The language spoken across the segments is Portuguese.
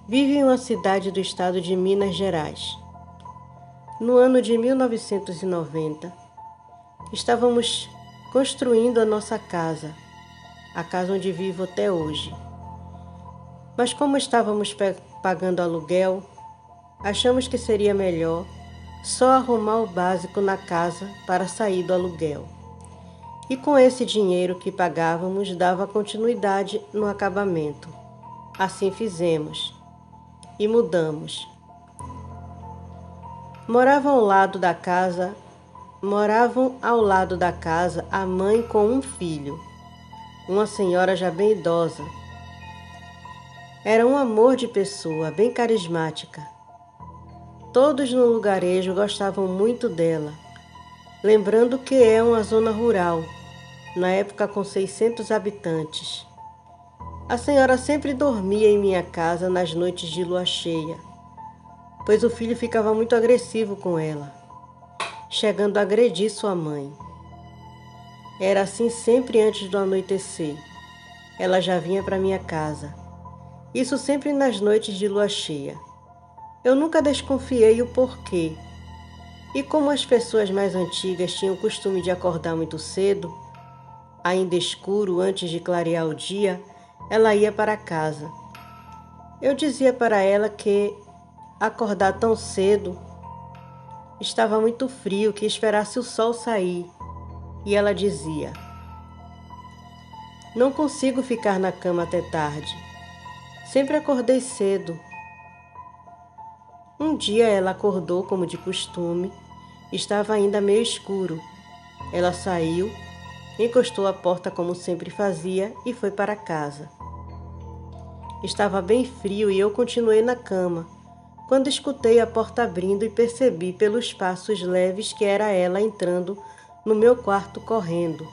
Vive em uma cidade do estado de Minas Gerais. No ano de 1990, estávamos construindo a nossa casa, a casa onde vivo até hoje. Mas como estávamos pagando aluguel, achamos que seria melhor só arrumar o básico na casa para sair do aluguel. E com esse dinheiro que pagávamos, dava continuidade no acabamento. Assim fizemos e mudamos. Moravam ao lado da casa a mãe com um filho, uma senhora já bem idosa. Era um amor de pessoa, bem carismática. Todos no lugarejo gostavam muito dela, lembrando que é uma zona rural, na época com 600 habitantes. A senhora sempre dormia em minha casa nas noites de lua cheia, pois o filho ficava muito agressivo com ela, chegando a agredir sua mãe. Era assim sempre antes do anoitecer. Ela já vinha para minha casa. Isso sempre nas noites de lua cheia. Eu nunca desconfiei o porquê. E como as pessoas mais antigas tinham o costume de acordar muito cedo, ainda escuro antes de clarear o dia, ela ia para casa. Eu dizia para ela que acordar tão cedo estava muito frio, que esperasse o sol sair. E ela dizia: "Não consigo ficar na cama até tarde. Sempre acordei cedo." Um dia ela acordou como de costume. Estava ainda meio escuro. Ela saiu, encostou a porta como sempre fazia e foi para casa. Estava bem frio e eu continuei na cama, quando escutei a porta abrindo e percebi pelos passos leves que era ela entrando no meu quarto correndo.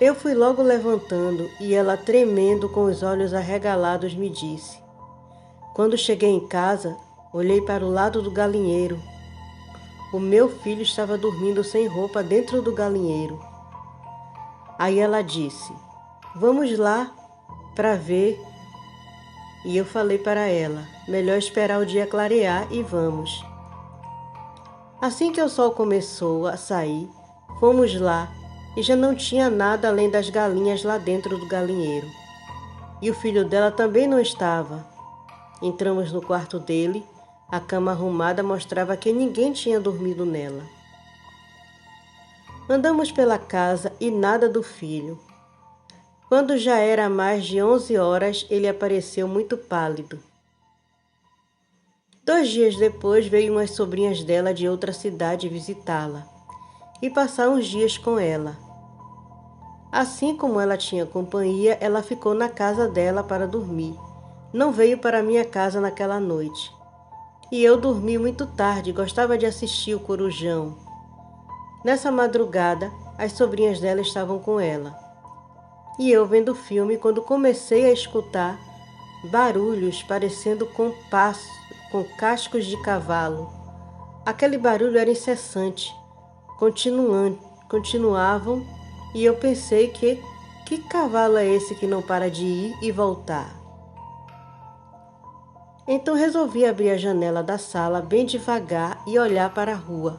Eu fui logo levantando e ela, tremendo com os olhos arregalados, me disse. Quando cheguei em casa, olhei para o lado do galinheiro. O meu filho estava dormindo sem roupa dentro do galinheiro. Aí ela disse: "Vamos lá para ver." E eu falei para ela: "Melhor esperar o dia clarear e vamos." Assim que o sol começou a sair, fomos lá e já não tinha nada além das galinhas lá dentro do galinheiro. E o filho dela também não estava. Entramos no quarto dele. A cama arrumada mostrava que ninguém tinha dormido nela. Andamos pela casa e nada do filho. Quando já era mais de 11 horas, ele apareceu muito pálido. 2 dias depois, veio umas sobrinhas dela de outra cidade visitá-la e passar uns dias com ela. Assim como ela tinha companhia, ela ficou na casa dela para dormir. Não veio para minha casa naquela noite. E eu dormi muito tarde, gostava de assistir o Corujão. Nessa madrugada, as sobrinhas dela estavam com ela. E eu vendo o filme, quando comecei a escutar barulhos parecendo com cascos de cavalo. Aquele barulho era incessante, continuavam, e eu pensei que cavalo é esse que não para de ir e voltar? Então resolvi abrir a janela da sala bem devagar e olhar para a rua.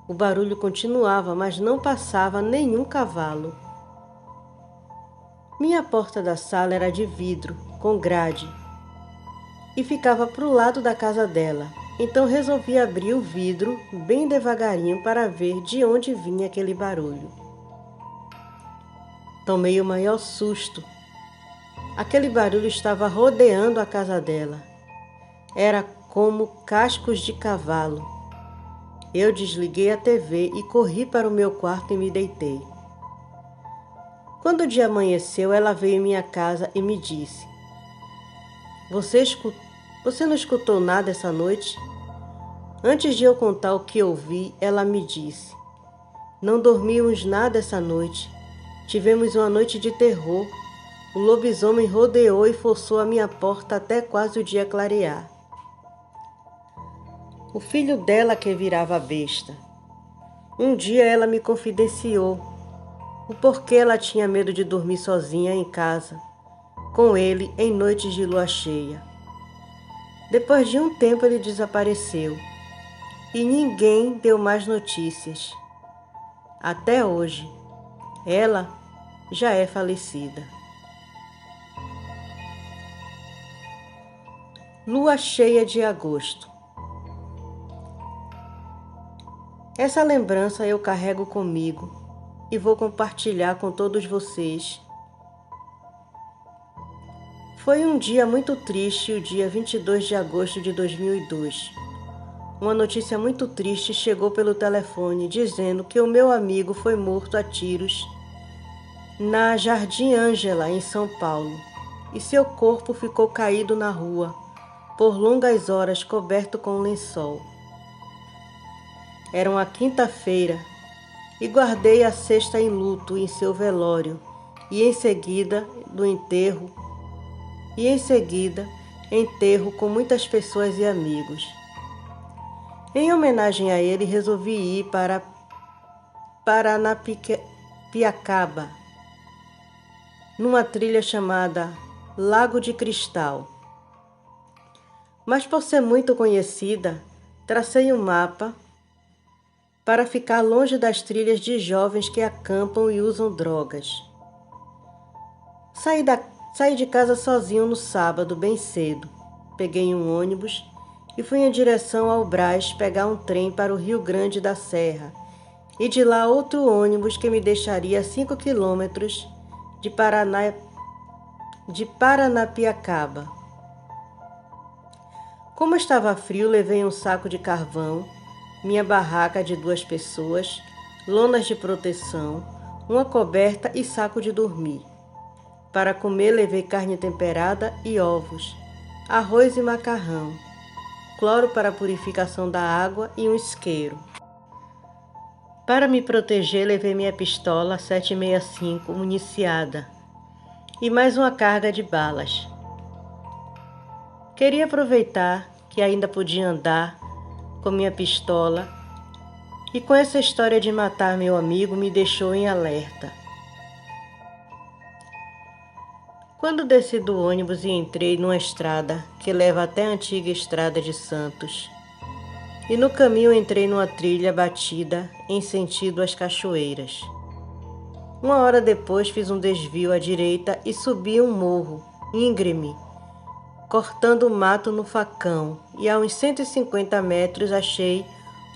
O barulho continuava, mas não passava nenhum cavalo. Minha porta da sala era de vidro, com grade, e ficava para o lado da casa dela. Então resolvi abrir o vidro bem devagarinho para ver de onde vinha aquele barulho. Tomei o maior susto. Aquele barulho estava rodeando a casa dela. Era como cascos de cavalo. Eu desliguei a TV e corri para o meu quarto e me deitei. Quando o dia amanheceu, ela veio em minha casa e me disse: Você não escutou nada essa noite?" Antes de eu contar o que ouvi, ela me disse: "Não dormimos nada essa noite. Tivemos uma noite de terror. O lobisomem rodeou e forçou a minha porta até quase o dia clarear." O filho dela que virava besta. Um dia ela me confidenciou o porquê ela tinha medo de dormir sozinha em casa, com ele em noites de lua cheia. Depois de um tempo ele desapareceu e ninguém deu mais notícias. Até hoje, ela já é falecida. Lua cheia de agosto. Essa lembrança eu carrego comigo e vou compartilhar com todos vocês. Foi um dia muito triste, o dia 22 de agosto de 2002. Uma notícia muito triste chegou pelo telefone dizendo que o meu amigo foi morto a tiros na Jardim Ângela, em São Paulo, e seu corpo ficou caído na rua, por longas horas coberto com um lençol. Era uma quinta-feira e guardei a cesta em luto em seu velório e em seguida enterro com muitas pessoas e amigos. Em homenagem a ele, resolvi ir para Paranapiacaba, numa trilha chamada Lago de Cristal. Mas por ser muito conhecida, tracei um mapa para ficar longe das trilhas de jovens que acampam e usam drogas. Saí de casa sozinho no sábado, bem cedo. Peguei um ônibus e fui em direção ao Brás pegar um trem para o Rio Grande da Serra e de lá outro ônibus que me deixaria a 5 quilômetros de Paranapiacaba. Como estava frio, levei um saco de carvão, minha barraca de 2 pessoas, lonas de proteção, uma coberta e saco de dormir. Para comer, levei carne temperada e ovos, arroz e macarrão, cloro para a purificação da água e um isqueiro. Para me proteger, levei minha pistola 7,65 municiada e mais uma carga de balas. Queria aproveitar que ainda podia andar com minha pistola e com essa história de matar meu amigo me deixou em alerta. Quando desci do ônibus e entrei numa estrada que leva até a antiga estrada de Santos, e no caminho entrei numa trilha batida em sentido às cachoeiras. Uma hora depois fiz um desvio à direita e subi um morro íngreme, cortando o mato no facão, e a uns 150 metros achei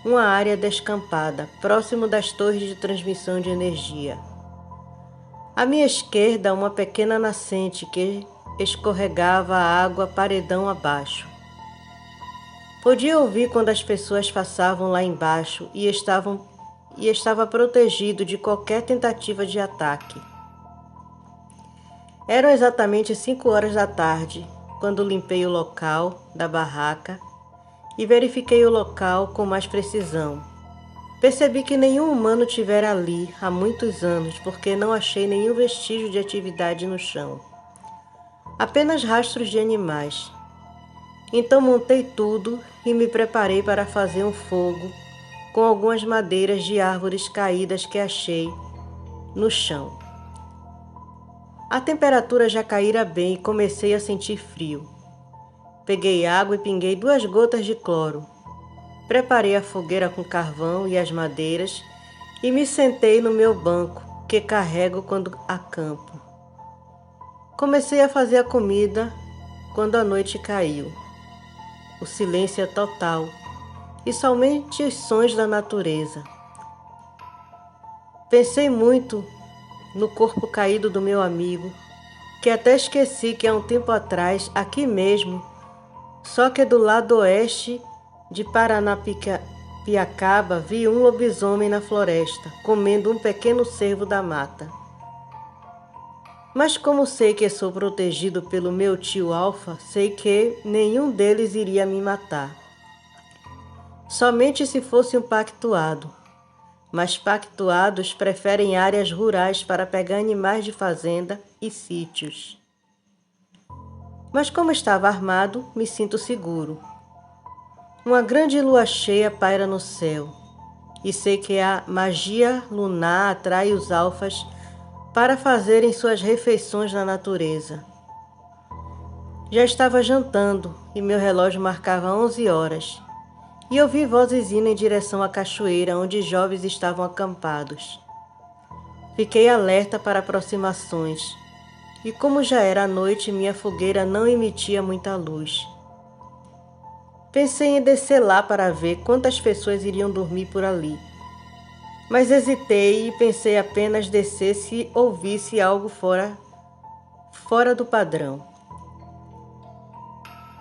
uma área descampada, próximo das torres de transmissão de energia. À minha esquerda, uma pequena nascente que escorregava a água paredão abaixo. Podia ouvir quando as pessoas passavam lá embaixo e estava protegido de qualquer tentativa de ataque. Eram exatamente 5 horas da tarde, quando limpei o local da barraca e verifiquei o local com mais precisão. Percebi que nenhum humano tivera ali há muitos anos, porque não achei nenhum vestígio de atividade no chão. Apenas rastros de animais. Então montei tudo e me preparei para fazer um fogo com algumas madeiras de árvores caídas que achei no chão. A temperatura já caíra bem e comecei a sentir frio. Peguei água e pinguei 2 gotas de cloro. Preparei a fogueira com carvão e as madeiras e me sentei no meu banco, que carrego quando acampo. Comecei a fazer a comida quando a noite caiu. O silêncio é total e somente os sons da natureza. Pensei muito no corpo caído do meu amigo, que até esqueci que há um tempo atrás, aqui mesmo, só que do lado oeste de Paranapiacaba, vi um lobisomem na floresta, comendo um pequeno cervo da mata. Mas como sei que sou protegido pelo meu tio Alfa, sei que nenhum deles iria me matar. Somente se fosse um pactuado. Mas pactuados preferem áreas rurais para pegar animais de fazenda e sítios. Mas como estava armado, me sinto seguro. Uma grande lua cheia paira no céu, e sei que a magia lunar atrai os alfas para fazerem suas refeições na natureza. Já estava jantando e meu relógio marcava 11 horas. E ouvi vozes indo em direção à cachoeira onde jovens estavam acampados. Fiquei alerta para aproximações. E como já era noite, minha fogueira não emitia muita luz. Pensei em descer lá para ver quantas pessoas iriam dormir por ali. Mas hesitei e pensei apenas descer se ouvisse algo fora do padrão.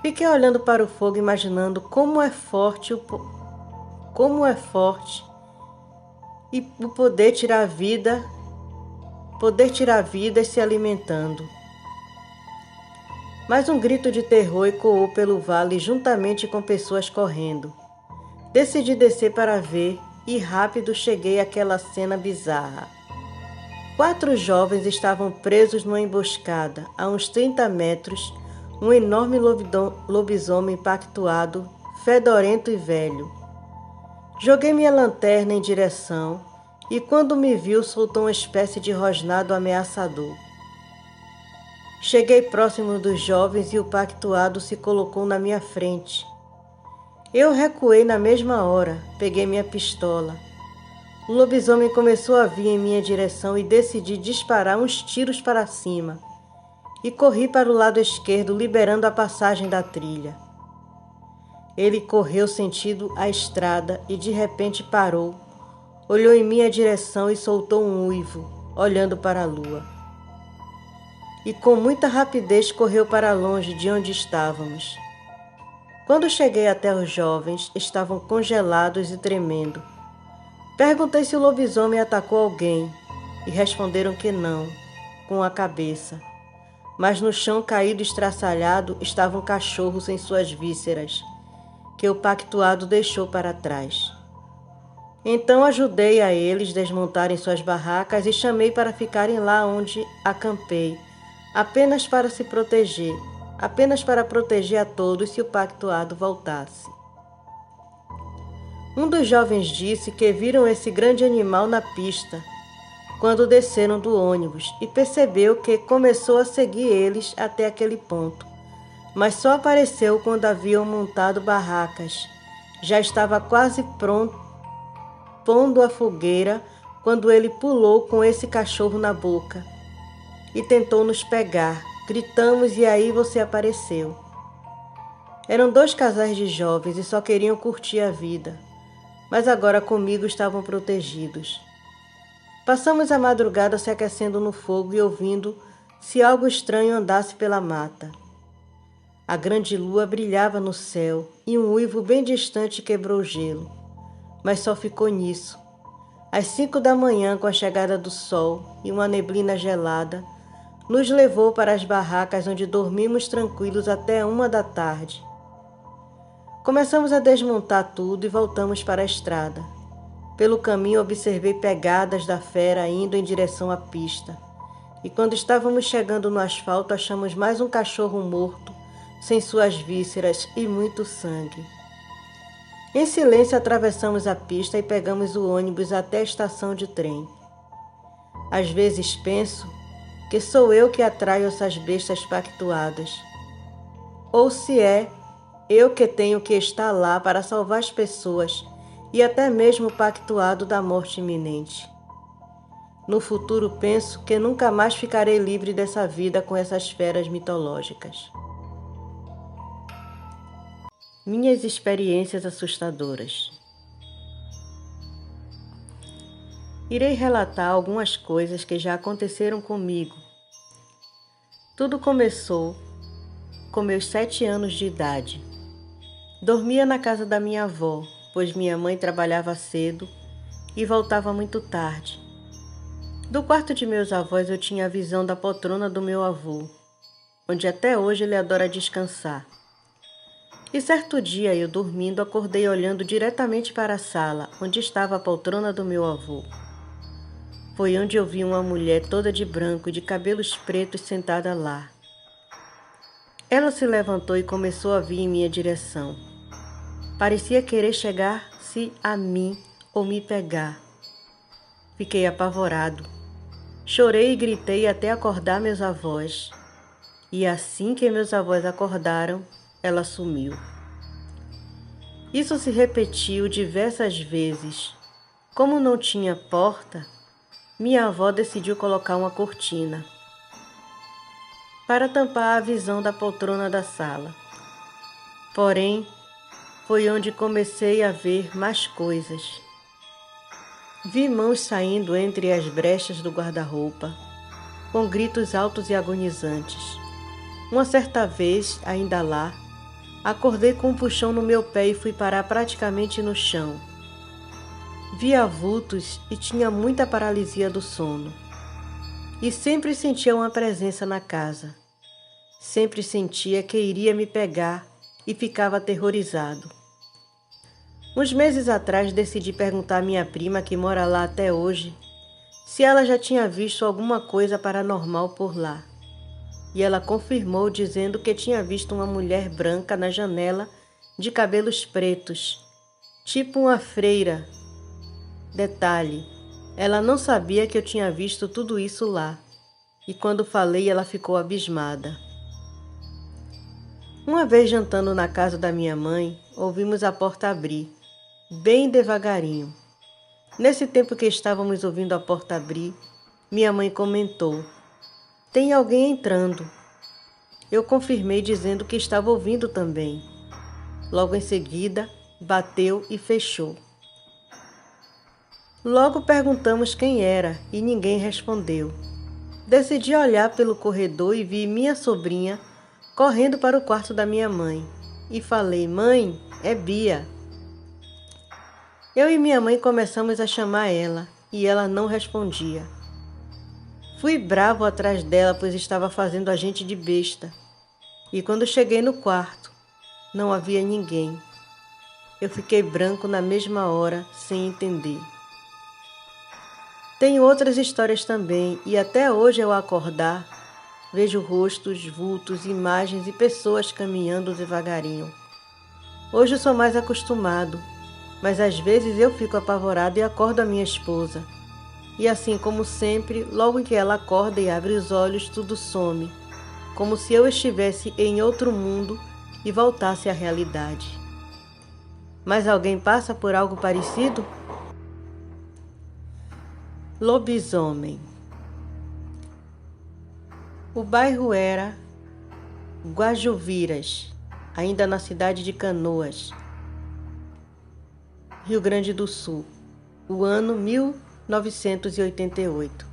Fiquei olhando para o fogo, imaginando como é forte e o poder tirar vidas se alimentando. Mas um grito de terror ecoou pelo vale juntamente com pessoas correndo. Decidi descer para ver e rápido cheguei àquela cena bizarra. 4 jovens estavam presos numa emboscada, a uns 30 metros, um enorme lobisomem pactuado, fedorento e velho. Joguei minha lanterna em direção e quando me viu soltou uma espécie de rosnado ameaçador. Cheguei próximo dos jovens e o pactuado se colocou na minha frente. Eu recuei na mesma hora, peguei minha pistola. O lobisomem começou a vir em minha direção e decidi disparar uns tiros para cima. E corri para o lado esquerdo, liberando a passagem da trilha. Ele correu sentido a estrada e de repente parou, olhou em minha direção e soltou um uivo, olhando para a lua. E com muita rapidez correu para longe de onde estávamos. Quando cheguei até os jovens, estavam congelados e tremendo. Perguntei se o lobisomem atacou alguém e responderam que não, com a cabeça. Mas no chão caído estraçalhado estavam cachorros em suas vísceras, que o pactuado deixou para trás. Então ajudei a eles desmontarem suas barracas e chamei para ficarem lá onde acampei, apenas para proteger a todos se o pactuado voltasse. Um dos jovens disse que viram esse grande animal na pista, quando desceram do ônibus, e percebeu que começou a seguir eles até aquele ponto, mas só apareceu quando haviam montado barracas. Já estava quase pondo a fogueira quando ele pulou com esse cachorro na boca e tentou nos pegar. Gritamos e aí você apareceu. Eram 2 casais de jovens e só queriam curtir a vida, mas agora comigo estavam protegidos. Passamos a madrugada se aquecendo no fogo e ouvindo se algo estranho andasse pela mata. A grande lua brilhava no céu e um uivo bem distante quebrou o gelo, mas só ficou nisso. Às 5 da manhã, com a chegada do sol e uma neblina gelada, nos levou para as barracas onde dormimos tranquilos até 1 da tarde. Começamos a desmontar tudo e voltamos para a estrada. Pelo caminho observei pegadas da fera indo em direção à pista. E quando estávamos chegando no asfalto, achamos mais um cachorro morto, sem suas vísceras e muito sangue. Em silêncio atravessamos a pista e pegamos o ônibus até a estação de trem. Às vezes penso que sou eu que atraio essas bestas pactuadas. Ou se é eu que tenho que estar lá para salvar as pessoas e até mesmo o pactuado da morte iminente. No futuro penso que nunca mais ficarei livre dessa vida com essas feras mitológicas. Minhas experiências assustadoras. Irei relatar algumas coisas que já aconteceram comigo. Tudo começou com meus 7 anos de idade. Dormia na casa da minha avó, pois minha mãe trabalhava cedo e voltava muito tarde. Do quarto de meus avós eu tinha a visão da poltrona do meu avô, onde até hoje ele adora descansar. E certo dia, eu dormindo, acordei olhando diretamente para a sala, onde estava a poltrona do meu avô. Foi onde eu vi uma mulher toda de branco e de cabelos pretos sentada lá. Ela se levantou e começou a vir em minha direção. Parecia querer chegar-se a mim ou me pegar. Fiquei apavorado. Chorei e gritei até acordar meus avós. e assim que meus avós acordaram, ela sumiu. Isso se repetiu diversas vezes. Como não tinha porta, minha avó decidiu colocar uma cortina para tampar a visão da poltrona da sala. Porém, foi onde comecei a ver mais coisas. Vi mãos saindo entre as brechas do guarda-roupa, com gritos altos e agonizantes. Uma certa vez, ainda lá, acordei com um puxão no meu pé e fui parar praticamente no chão. Via vultos e tinha muita paralisia do sono. E sempre sentia uma presença na casa. Sempre sentia que iria me pegar e ficava aterrorizado. Uns meses atrás decidi perguntar à minha prima, que mora lá até hoje, se ela já tinha visto alguma coisa paranormal por lá. E ela confirmou dizendo que tinha visto uma mulher branca na janela de cabelos pretos, tipo uma freira. Detalhe, ela não sabia que eu tinha visto tudo isso lá, e quando falei ela ficou abismada. Uma vez jantando na casa da minha mãe, ouvimos a porta abrir, bem devagarinho. Nesse tempo que estávamos ouvindo a porta abrir, minha mãe comentou: "Tem alguém entrando." Eu confirmei dizendo que estava ouvindo também. Logo em seguida, bateu e fechou. Logo perguntamos quem era e ninguém respondeu. Decidi olhar pelo corredor e vi minha sobrinha correndo para o quarto da minha mãe. E falei: "Mãe, é Bia." Eu e minha mãe começamos a chamar ela e ela não respondia. Fui bravo atrás dela, pois estava fazendo a gente de besta. E quando cheguei no quarto, não havia ninguém. Eu fiquei branco na mesma hora, sem entender. Tenho outras histórias também, e até hoje ao acordar, vejo rostos, vultos, imagens e pessoas caminhando devagarinho. Hoje eu sou mais acostumado, mas às vezes eu fico apavorado e acordo a minha esposa. E assim como sempre, logo que ela acorda e abre os olhos, tudo some, como se eu estivesse em outro mundo e voltasse à realidade. Mas alguém passa por algo parecido? Lobisomem. O bairro era Guajuviras, ainda na cidade de Canoas, Rio Grande do Sul, o ano 1988.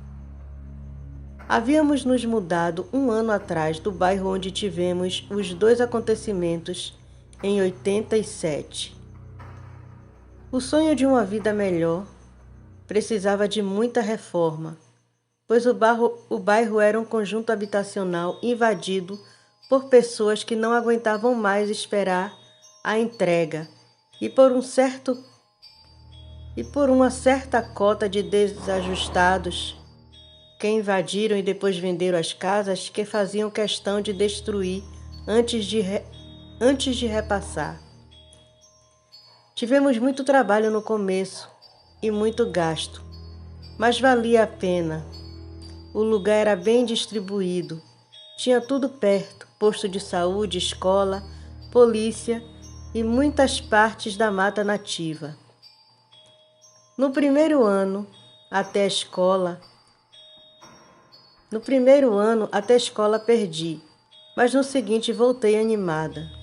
Havíamos nos mudado um ano atrás do bairro onde tivemos os dois acontecimentos em 87. O sonho de uma vida melhor precisava de muita reforma, pois o bairro era um conjunto habitacional invadido por pessoas que não aguentavam mais esperar a entrega e por uma certa cota de desajustados que invadiram e depois venderam as casas, que faziam questão de destruir antes de repassar. Tivemos muito trabalho no começo e muito gasto, mas valia a pena. O lugar era bem distribuído, tinha tudo perto: posto de saúde, escola, polícia e muitas partes da mata nativa. No primeiro ano até a escola perdi, mas no seguinte voltei animada.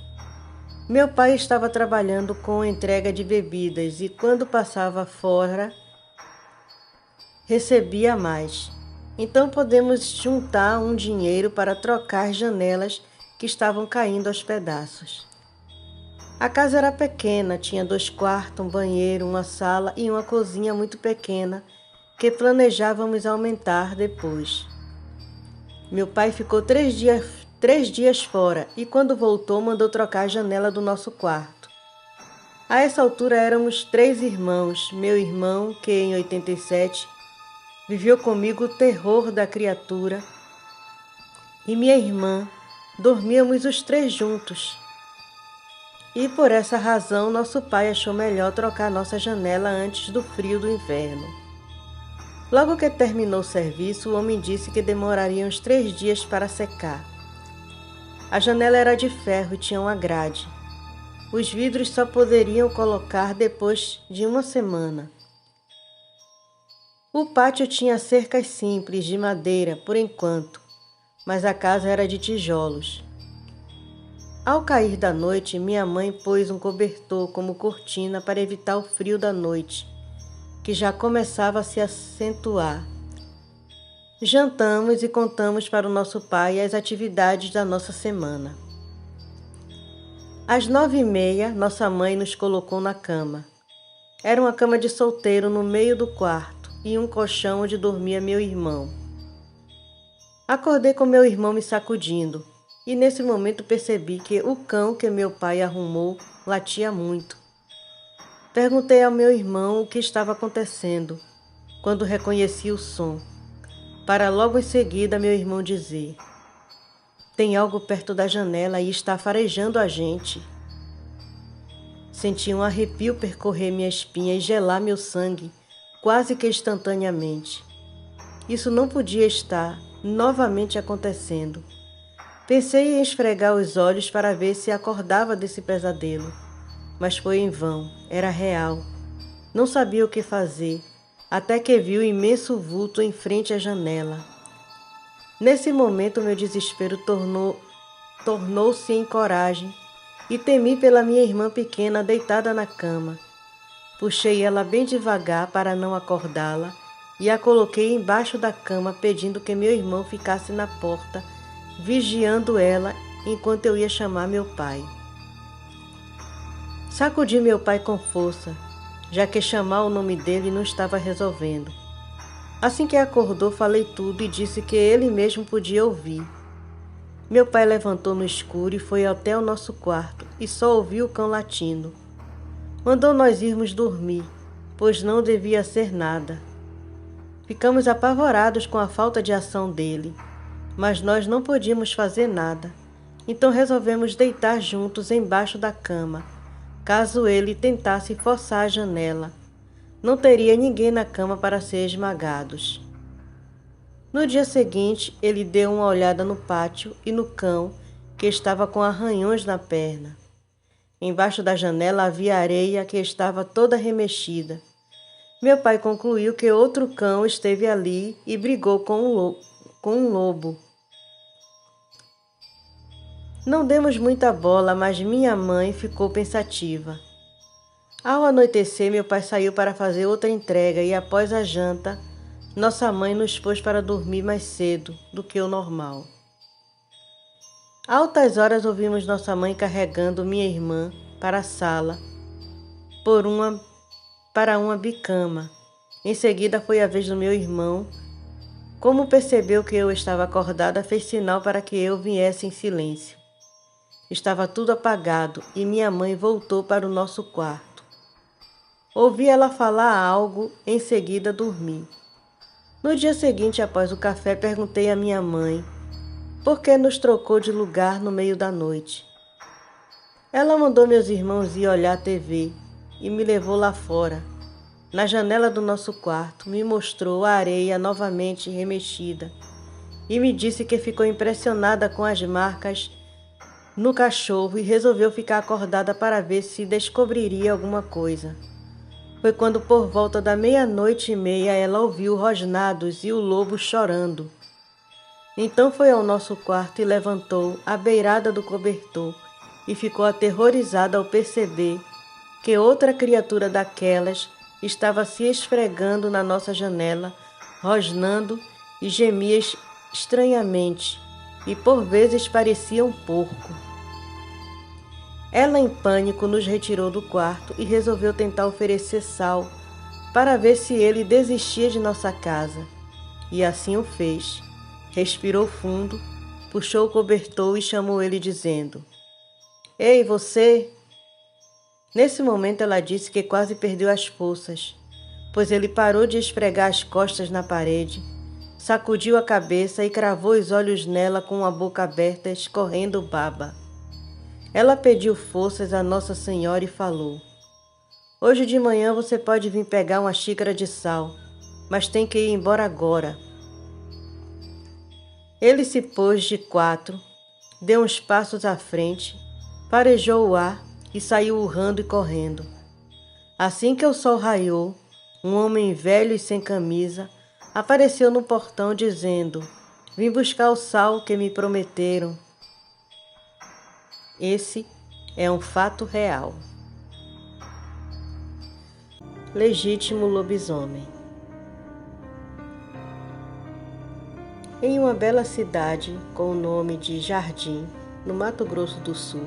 Meu pai estava trabalhando com entrega de bebidas e quando passava fora, recebia mais. Então podemos juntar um dinheiro para trocar janelas que estavam caindo aos pedaços. A casa era pequena, tinha 2 quartos, um banheiro, uma sala e uma cozinha muito pequena que planejávamos aumentar depois. Meu pai ficou 3 dias fora e quando voltou mandou trocar a janela do nosso quarto. A essa altura éramos 3 irmãos. Meu irmão, que em 87 viveu comigo o terror da criatura, e minha irmã, dormíamos os 3 juntos. E por essa razão nosso pai achou melhor trocar nossa janela antes do frio do inverno. Logo que terminou o serviço, o homem disse que demoraria uns 3 dias para secar. A janela era de ferro e tinha uma grade. Os vidros só poderiam colocar depois de uma semana. O pátio tinha cercas simples de madeira por enquanto, mas a casa era de tijolos. Ao cair da noite, minha mãe pôs um cobertor como cortina para evitar o frio da noite, que já começava a se acentuar. Jantamos e contamos para o nosso pai as atividades da nossa semana. Às 9h30, nossa mãe nos colocou na cama. Era uma cama de solteiro no meio do quarto e um colchão onde dormia meu irmão. Acordei com meu irmão me sacudindo e nesse momento percebi que o cão que meu pai arrumou latia muito. Perguntei ao meu irmão o que estava acontecendo, quando reconheci o som, para logo em seguida meu irmão dizer: "Tem algo perto da janela e está farejando a gente." Senti um arrepio percorrer minha espinha e gelar meu sangue quase que instantaneamente. Isso não podia estar novamente acontecendo. Pensei em esfregar os olhos para ver se acordava desse pesadelo, mas foi em vão, era real. Não sabia o que fazer, até que vi o imenso vulto em frente à janela. Nesse momento, meu desespero tornou-se em coragem e temi pela minha irmã pequena deitada na cama. Puxei ela bem devagar para não acordá-la e a coloquei embaixo da cama, pedindo que meu irmão ficasse na porta, vigiando ela enquanto eu ia chamar meu pai. Sacudi meu pai com força, já que chamar o nome dele não estava resolvendo. Assim que acordou, falei tudo e disse que ele mesmo podia ouvir. Meu pai levantou no escuro e foi até o nosso quarto e só ouviu o cão latindo. Mandou nós irmos dormir, pois não devia ser nada. Ficamos apavorados com a falta de ação dele, mas nós não podíamos fazer nada. Então resolvemos deitar juntos embaixo da cama. Caso ele tentasse forçar a janela, não teria ninguém na cama para ser esmagados. No dia seguinte, ele deu uma olhada no pátio e no cão, que estava com arranhões na perna. Embaixo da janela havia areia que estava toda remexida. Meu pai concluiu que outro cão esteve ali e brigou com um lobo. Não demos muita bola, mas minha mãe ficou pensativa. Ao anoitecer, meu pai saiu para fazer outra entrega e após a janta, nossa mãe nos pôs para dormir mais cedo do que o normal. A altas horas ouvimos nossa mãe carregando minha irmã para a sala para uma bicama. Em seguida foi a vez do meu irmão. Como percebeu que eu estava acordada, fez sinal para que eu viesse em silêncio. Estava tudo apagado e minha mãe voltou para o nosso quarto. Ouvi ela falar algo, em seguida dormi. No dia seguinte, após o café, perguntei à minha mãe por que nos trocou de lugar no meio da noite. Ela mandou meus irmãos ir olhar a TV e me levou lá fora. Na janela do nosso quarto, me mostrou a areia novamente remexida e me disse que ficou impressionada com as marcas no cachorro e resolveu ficar acordada para ver se descobriria alguma coisa. Foi quando, por volta da 00:30, ela ouviu rosnados e o lobo chorando. Então foi ao nosso quarto e levantou a beirada do cobertor e ficou aterrorizada ao perceber que outra criatura daquelas estava se esfregando na nossa janela, rosnando e gemia estranhamente, e por vezes parecia um porco. Ela, em pânico, nos retirou do quarto e resolveu tentar oferecer sal para ver se ele desistia de nossa casa. E assim o fez. Respirou fundo, puxou o cobertor e chamou ele dizendo: "Ei, você!" Nesse momento ela disse que quase perdeu as forças, pois ele parou de esfregar as costas na parede, sacudiu a cabeça e cravou os olhos nela com a boca aberta, escorrendo baba. Ela pediu forças a Nossa Senhora e falou: "Hoje de manhã você pode vir pegar uma xícara de sal, mas tem que ir embora agora." Ele se pôs de quatro, deu uns passos à frente, farejou o ar e saiu urrando e correndo. Assim que o sol raiou, um homem velho e sem camisa apareceu no portão dizendo: "Vim buscar o sal que me prometeram." Esse é um fato real. Legítimo lobisomem. Em uma bela cidade com o nome de Jardim, no Mato Grosso do Sul,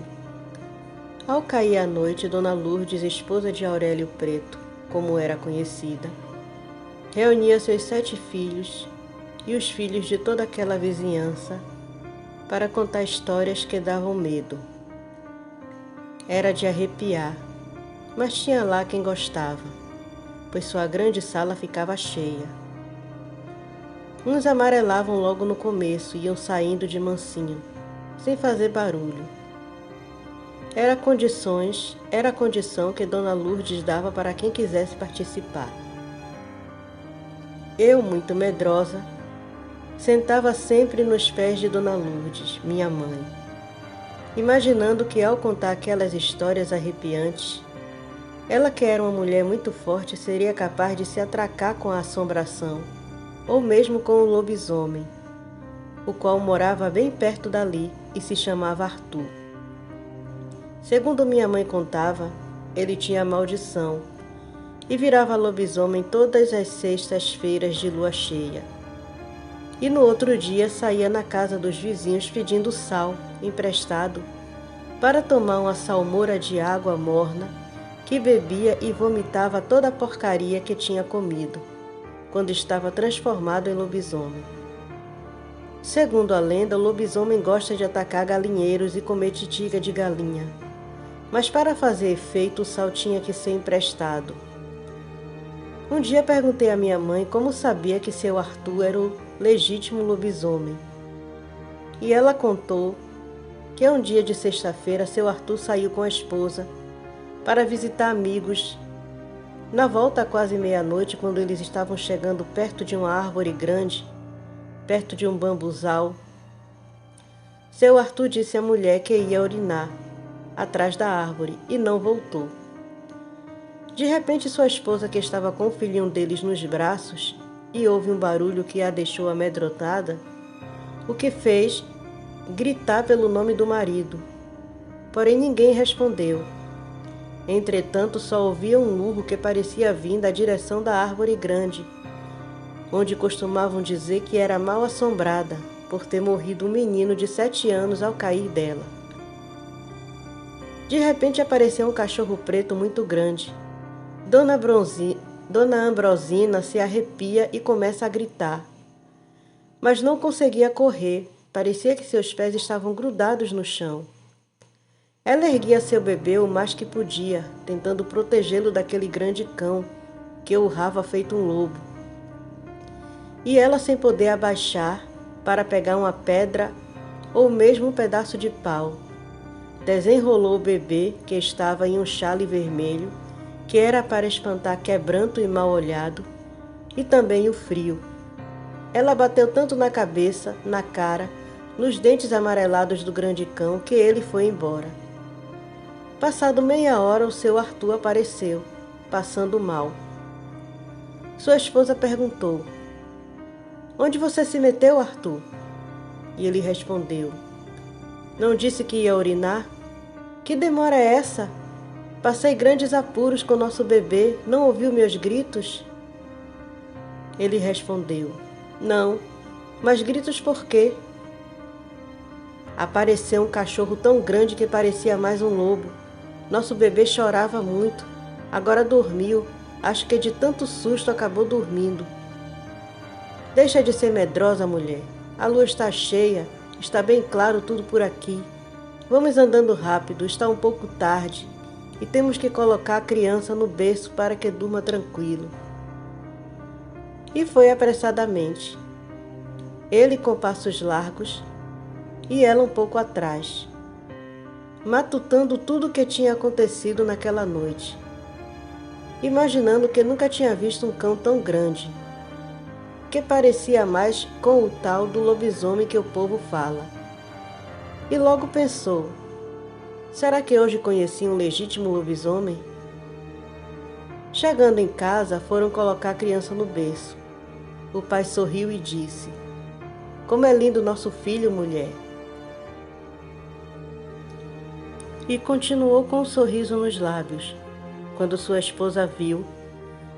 ao cair a noite, Dona Lourdes, esposa de Aurélio Preto, como era conhecida, reunia seus 7 filhos e os filhos de toda aquela vizinhança para contar histórias que davam medo. Era de arrepiar, mas tinha lá quem gostava, pois sua grande sala ficava cheia. Uns amarelavam logo no começo e iam saindo de mansinho, sem fazer barulho. Era a condição que Dona Lourdes dava para quem quisesse participar. Eu, muito medrosa, sentava sempre nos pés de Dona Lourdes, minha mãe, imaginando que ao contar aquelas histórias arrepiantes, ela, que era uma mulher muito forte, seria capaz de se atracar com a assombração, ou mesmo com o lobisomem, o qual morava bem perto dali e se chamava Arthur. Segundo minha mãe contava, ele tinha maldição e virava lobisomem todas as sextas-feiras de lua cheia. E no outro dia saía na casa dos vizinhos pedindo sal emprestado para tomar uma salmoura de água morna que bebia e vomitava toda a porcaria que tinha comido, quando estava transformado em lobisomem. Segundo a lenda, o lobisomem gosta de atacar galinheiros e comer titiga de galinha. Mas para fazer efeito, o sal tinha que ser emprestado. Um dia perguntei à minha mãe como sabia que seu Arthur era o legítimo lobisomem. E ela contou que um dia de sexta-feira, seu Arthur saiu com a esposa para visitar amigos. Na volta, quase meia-noite, quando eles estavam chegando perto de uma árvore grande, perto de um bambuzal, seu Arthur disse à mulher que ia urinar atrás da árvore e não voltou. De repente, sua esposa, que estava com o filhinho deles nos braços, e houve um barulho que a deixou amedrontada, o que fez gritar pelo nome do marido. Porém, ninguém respondeu. Entretanto, só ouvia um urro que parecia vir da direção da árvore grande, onde costumavam dizer que era mal assombrada por ter morrido um menino de 7 anos ao cair dela. De repente apareceu um cachorro preto muito grande. Dona Ambrosina se arrepia e começa a gritar. Mas não conseguia correr, parecia que seus pés estavam grudados no chão. Ela erguia seu bebê o mais que podia, tentando protegê-lo daquele grande cão que urrava feito um lobo. E ela, sem poder abaixar para pegar uma pedra ou mesmo um pedaço de pau, desenrolou o bebê, que estava em um xale vermelho, que era para espantar quebranto e mal-olhado, e também o frio. Ela bateu tanto na cabeça, na cara, nos dentes amarelados do grande cão, que ele foi embora. Passado meia hora, o seu Arthur apareceu, passando mal. Sua esposa perguntou: "Onde você se meteu, Arthur?" E ele respondeu: "Não disse que ia urinar? Que demora é essa? Passei grandes apuros com nosso bebê, não ouviu meus gritos?" Ele respondeu: "Não, mas gritos por quê?" Apareceu um cachorro tão grande que parecia mais um lobo. Nosso bebê chorava muito. Agora dormiu. Acho que de tanto susto acabou dormindo. Deixa de ser medrosa, mulher. A lua está cheia. Está bem claro tudo por aqui. Vamos andando rápido, está um pouco tarde. E temos que colocar a criança no berço para que durma tranquilo. E foi apressadamente. Ele com passos largos e ela um pouco atrás, matutando tudo o que tinha acontecido naquela noite, imaginando que nunca tinha visto um cão tão grande, que parecia mais com o tal do lobisomem que o povo fala. E logo pensou: será que hoje conheci um legítimo lobisomem? Chegando em casa, foram colocar a criança no berço. O pai sorriu e disse: como é lindo nosso filho, mulher! E continuou com um sorriso nos lábios, quando sua esposa viu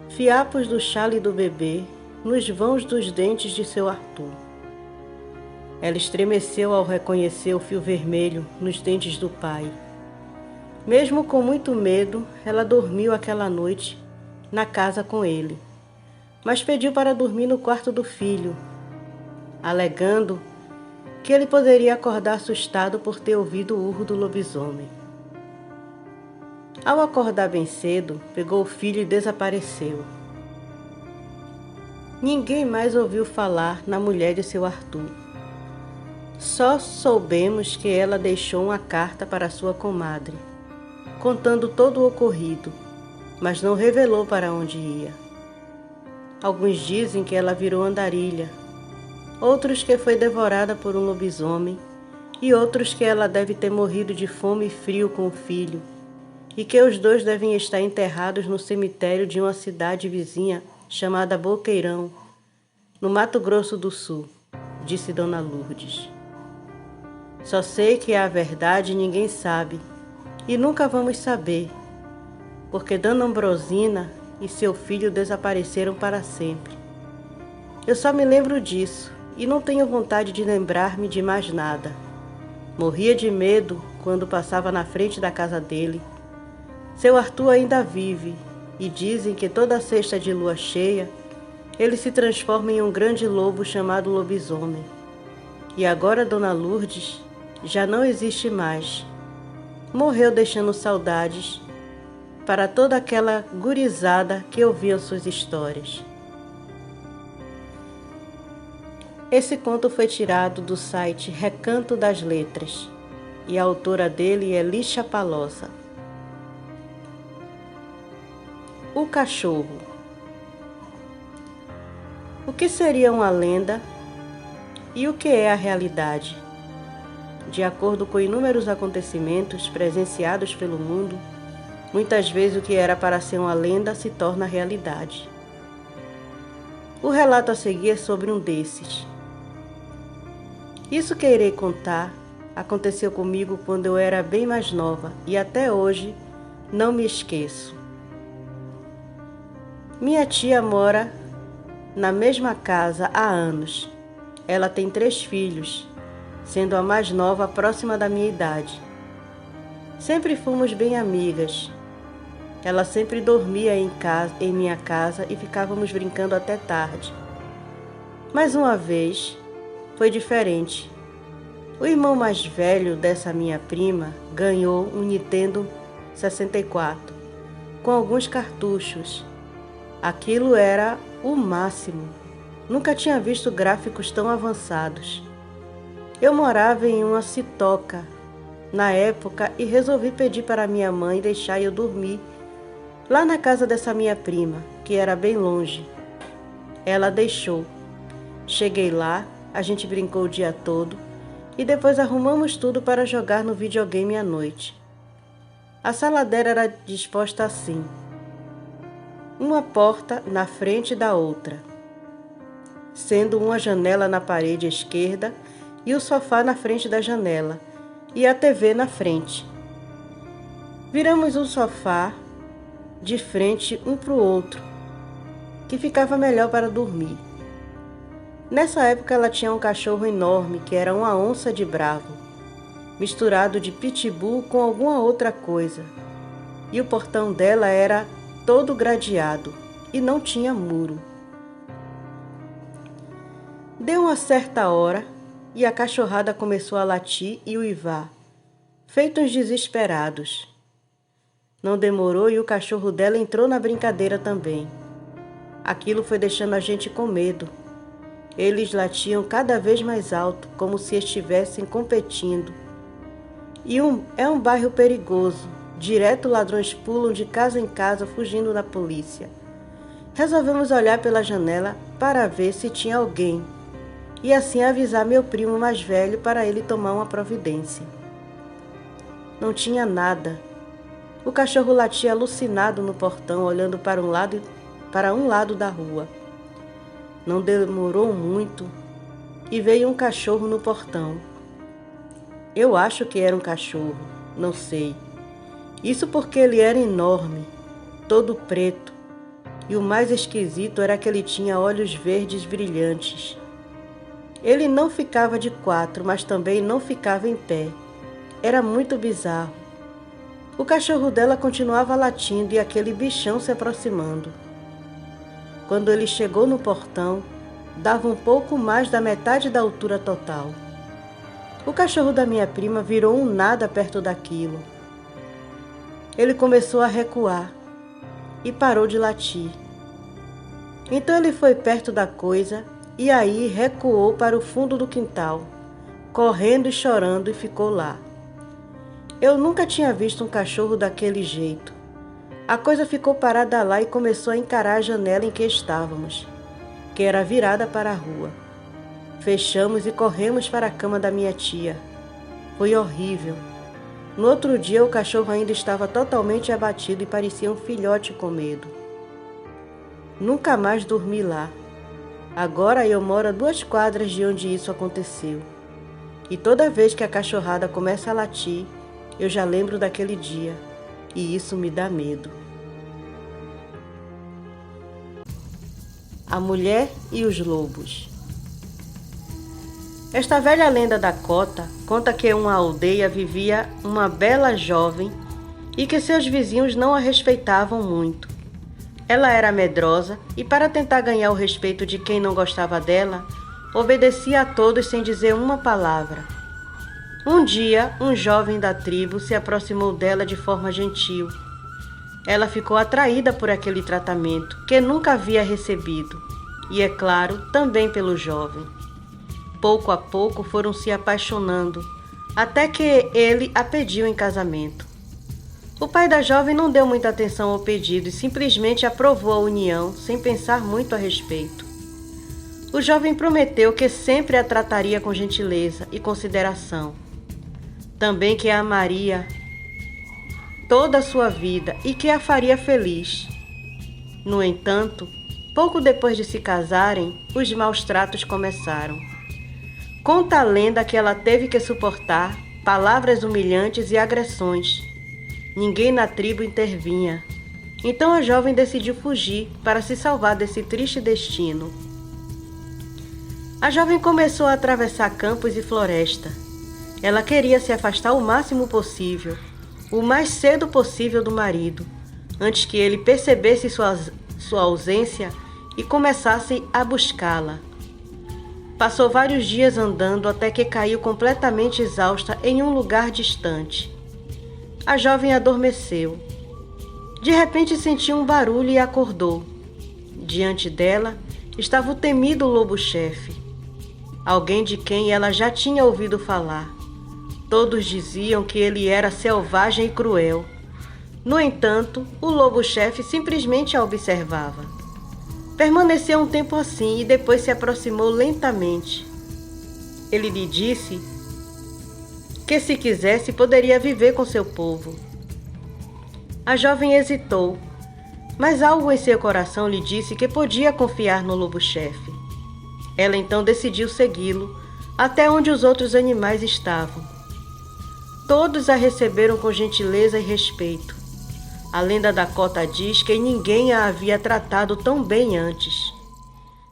fiapos do chale do bebê nos vãos dos dentes de seu Arthur. Ela estremeceu ao reconhecer o fio vermelho nos dentes do pai. Mesmo com muito medo, ela dormiu aquela noite na casa com ele, mas pediu para dormir no quarto do filho, alegando que ele poderia acordar assustado por ter ouvido o urro do lobisomem. Ao acordar bem cedo, pegou o filho e desapareceu. Ninguém mais ouviu falar na mulher de seu Arthur. Só soubemos que ela deixou uma carta para sua comadre, contando todo o ocorrido, mas não revelou para onde ia. Alguns dizem que ela virou andarilha, outros que foi devorada por um lobisomem, e outros que ela deve ter morrido de fome e frio com o filho, e que os dois devem estar enterrados no cemitério de uma cidade vizinha chamada Boqueirão, no Mato Grosso do Sul, disse Dona Lourdes. Só sei que a verdade ninguém sabe, e nunca vamos saber, porque Dona Ambrosina e seu filho desapareceram para sempre. Eu só me lembro disso, e não tenho vontade de lembrar-me de mais nada. Morria de medo quando passava na frente da casa dele. Seu Arthur ainda vive, e dizem que toda sexta de lua cheia, ele se transforma em um grande lobo chamado lobisomem. E agora Dona Lourdes já não existe mais. Morreu deixando saudades para toda aquela gurizada que ouvia suas histórias. Esse conto foi tirado do site Recanto das Letras e a autora dele é Lícia Palosa. O cachorro. O que seria uma lenda e o que é a realidade? De acordo com inúmeros acontecimentos presenciados pelo mundo, muitas vezes o que era para ser uma lenda se torna realidade. O relato a seguir é sobre um desses. Isso que irei contar aconteceu comigo quando eu era bem mais nova e até hoje não me esqueço. Minha tia mora na mesma casa há anos. Ela tem 3 filhos, sendo a mais nova próxima da minha idade. Sempre fomos bem amigas. Ela sempre dormia em minha casa e ficávamos brincando até tarde. Mas uma vez foi diferente. O irmão mais velho dessa minha prima ganhou um Nintendo 64 com alguns cartuchos. Aquilo era o máximo. Nunca tinha visto gráficos tão avançados. Eu morava em uma citoca na época e resolvi pedir para minha mãe deixar eu dormir lá na casa dessa minha prima, que era bem longe. Ela deixou. Cheguei lá, a gente brincou o dia todo e depois arrumamos tudo para jogar no videogame à noite. A sala dela era disposta assim: uma porta na frente da outra, sendo uma janela na parede esquerda e o sofá na frente da janela e a TV na frente. Viramos o sofá de frente um para o outro, que ficava melhor para dormir. Nessa época ela tinha um cachorro enorme que era uma onça de bravo, misturado de pitbull com alguma outra coisa, e o portão dela era todo gradeado e não tinha muro. Deu uma certa hora e a cachorrada começou a latir e uivar, feitos desesperados. Não demorou e o cachorro dela entrou na brincadeira também. Aquilo foi deixando a gente com medo. Eles latiam cada vez mais alto, como se estivessem competindo. E é um bairro perigoso. Direto ladrões pulam de casa em casa fugindo da polícia. Resolvemos olhar pela janela para ver se tinha alguém. e assim avisar meu primo mais velho para ele tomar uma providência. Não tinha nada. O cachorro latia alucinado no portão, olhando para um lado da rua. Não demorou muito e veio um cachorro no portão. Eu acho que era um cachorro, não sei. Isso porque ele era enorme, todo preto, e o mais esquisito era que ele tinha olhos verdes brilhantes. Ele não ficava de quatro, mas também não ficava em pé. Era muito bizarro. O cachorro dela continuava latindo e aquele bichão se aproximando. Quando ele chegou no portão, dava um pouco mais da metade da altura total. O cachorro da minha prima virou um nada perto daquilo. Ele começou a recuar e parou de latir. Então ele foi perto da coisa e aí recuou para o fundo do quintal, correndo e chorando, e ficou lá. Eu nunca tinha visto um cachorro daquele jeito. A coisa ficou parada lá e começou a encarar a janela em que estávamos, que era virada para a rua. Fechamos e corremos para a cama da minha tia. Foi horrível. No outro dia, o cachorro ainda estava totalmente abatido e parecia um filhote com medo. Nunca mais dormi lá. Agora eu moro a 2 quadras de onde isso aconteceu. E toda vez que a cachorrada começa a latir, eu já lembro daquele dia. E isso me dá medo. A mulher e os lobos. Esta velha lenda da cota conta que em uma aldeia vivia uma bela jovem e que seus vizinhos não a respeitavam muito. Ela era medrosa e, para tentar ganhar o respeito de quem não gostava dela, obedecia a todos sem dizer uma palavra. Um dia, um jovem da tribo se aproximou dela de forma gentil. Ela ficou atraída por aquele tratamento que nunca havia recebido e, é claro, também pelo jovem. Pouco a pouco foram se apaixonando, até que ele a pediu em casamento. O pai da jovem não deu muita atenção ao pedido e simplesmente aprovou a união sem pensar muito a respeito. O jovem prometeu que sempre a trataria com gentileza e consideração. Também que a amaria toda a sua vida e que a faria feliz. No entanto, pouco depois de se casarem, os maus tratos começaram. Conta a lenda que ela teve que suportar palavras humilhantes e agressões. Ninguém na tribo intervinha. Então a jovem decidiu fugir para se salvar desse triste destino. A jovem começou a atravessar campos e floresta. Ela queria se afastar o máximo possível, o mais cedo possível do marido, antes que ele percebesse sua ausência e começasse a buscá-la. Passou vários dias andando até que caiu completamente exausta em um lugar distante. A jovem adormeceu. De repente sentiu um barulho e acordou. Diante dela estava o temido lobo-chefe, alguém de quem ela já tinha ouvido falar. Todos diziam que ele era selvagem e cruel. No entanto, o lobo-chefe simplesmente a observava. Permaneceu um tempo assim e depois se aproximou lentamente. Ele lhe disse que, se quisesse, poderia viver com seu povo. A jovem hesitou, mas algo em seu coração lhe disse que podia confiar no lobo-chefe. Ela então decidiu segui-lo até onde os outros animais estavam. Todos a receberam com gentileza e respeito. A lenda da cota diz que ninguém a havia tratado tão bem antes.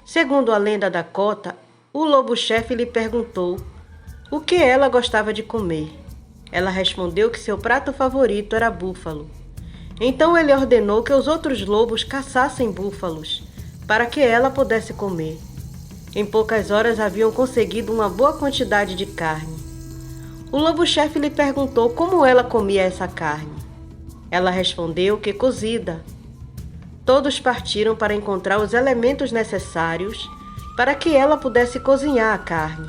Segundo a lenda da cota, o lobo-chefe lhe perguntou o que ela gostava de comer. Ela respondeu que seu prato favorito era búfalo. Então ele ordenou que os outros lobos caçassem búfalos, para que ela pudesse comer. Em poucas horas haviam conseguido uma boa quantidade de carne. O lobo-chefe lhe perguntou como ela comia essa carne. Ela respondeu que cozida. Todos partiram para encontrar os elementos necessários para que ela pudesse cozinhar a carne.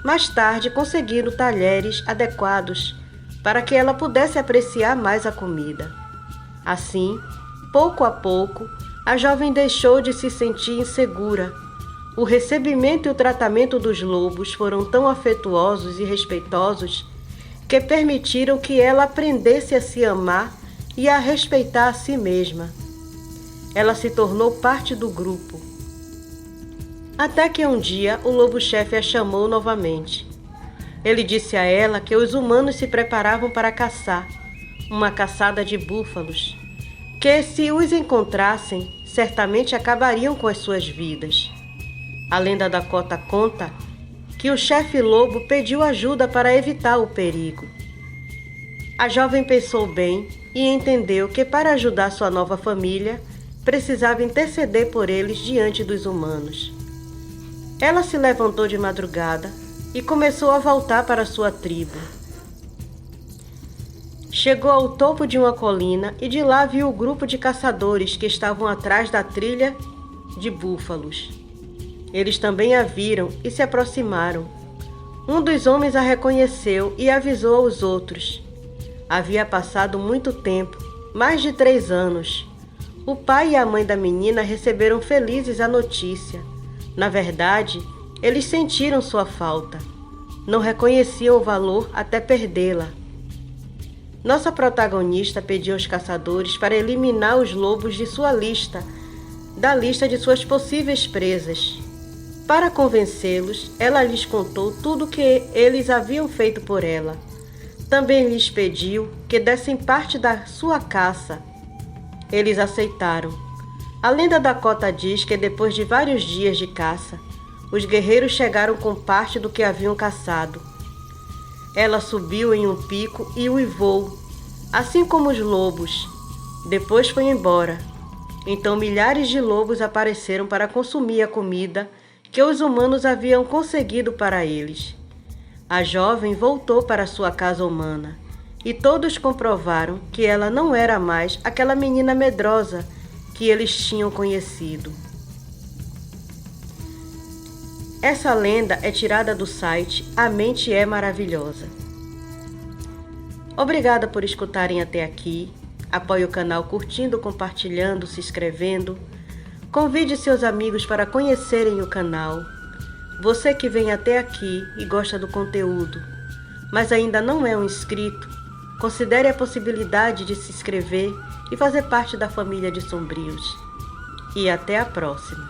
Mais tarde conseguiram talheres adequados para que ela pudesse apreciar mais a comida. Assim, pouco a pouco, a jovem deixou de se sentir insegura. O recebimento e o tratamento dos lobos foram tão afetuosos e respeitosos que permitiram que ela aprendesse a se amar e a respeitar a si mesma. Ela se tornou parte do grupo. Até que um dia o lobo-chefe a chamou novamente. Ele disse a ela que os humanos se preparavam para caçar, uma caçada de búfalos, que se os encontrassem, certamente acabariam com as suas vidas. A lenda da Dakota conta que o chefe lobo pediu ajuda para evitar o perigo. A jovem pensou bem e entendeu que para ajudar sua nova família, precisava interceder por eles diante dos humanos. Ela se levantou de madrugada e começou a voltar para sua tribo. Chegou ao topo de uma colina e de lá viu o grupo de caçadores que estavam atrás da trilha de búfalos. Eles também a viram e se aproximaram. Um dos homens a reconheceu e avisou aos outros. Havia passado muito tempo, mais de 3 anos. O pai e a mãe da menina receberam felizes a notícia. Na verdade, eles sentiram sua falta. Não reconheciam o valor até perdê-la. Nossa protagonista pediu aos caçadores para eliminar os lobos de sua lista, da lista de suas possíveis presas. Para convencê-los, ela lhes contou tudo o que eles haviam feito por ela. Também lhes pediu que dessem parte da sua caça. Eles aceitaram. A lenda da Dakota diz que depois de vários dias de caça, os guerreiros chegaram com parte do que haviam caçado. Ela subiu em um pico e uivou, assim como os lobos. Depois foi embora. Então milhares de lobos apareceram para consumir a comida que os humanos haviam conseguido para eles. A jovem voltou para sua casa humana e todos comprovaram que ela não era mais aquela menina medrosa que eles tinham conhecido. Essa lenda é tirada do site A Mente é Maravilhosa. Obrigada por escutarem até aqui. Apoie o canal curtindo, compartilhando, se inscrevendo. Convide seus amigos para conhecerem o canal. Você que vem até aqui e gosta do conteúdo, mas ainda não é um inscrito, considere a possibilidade de se inscrever e fazer parte da família de Sombrios. E até a próxima!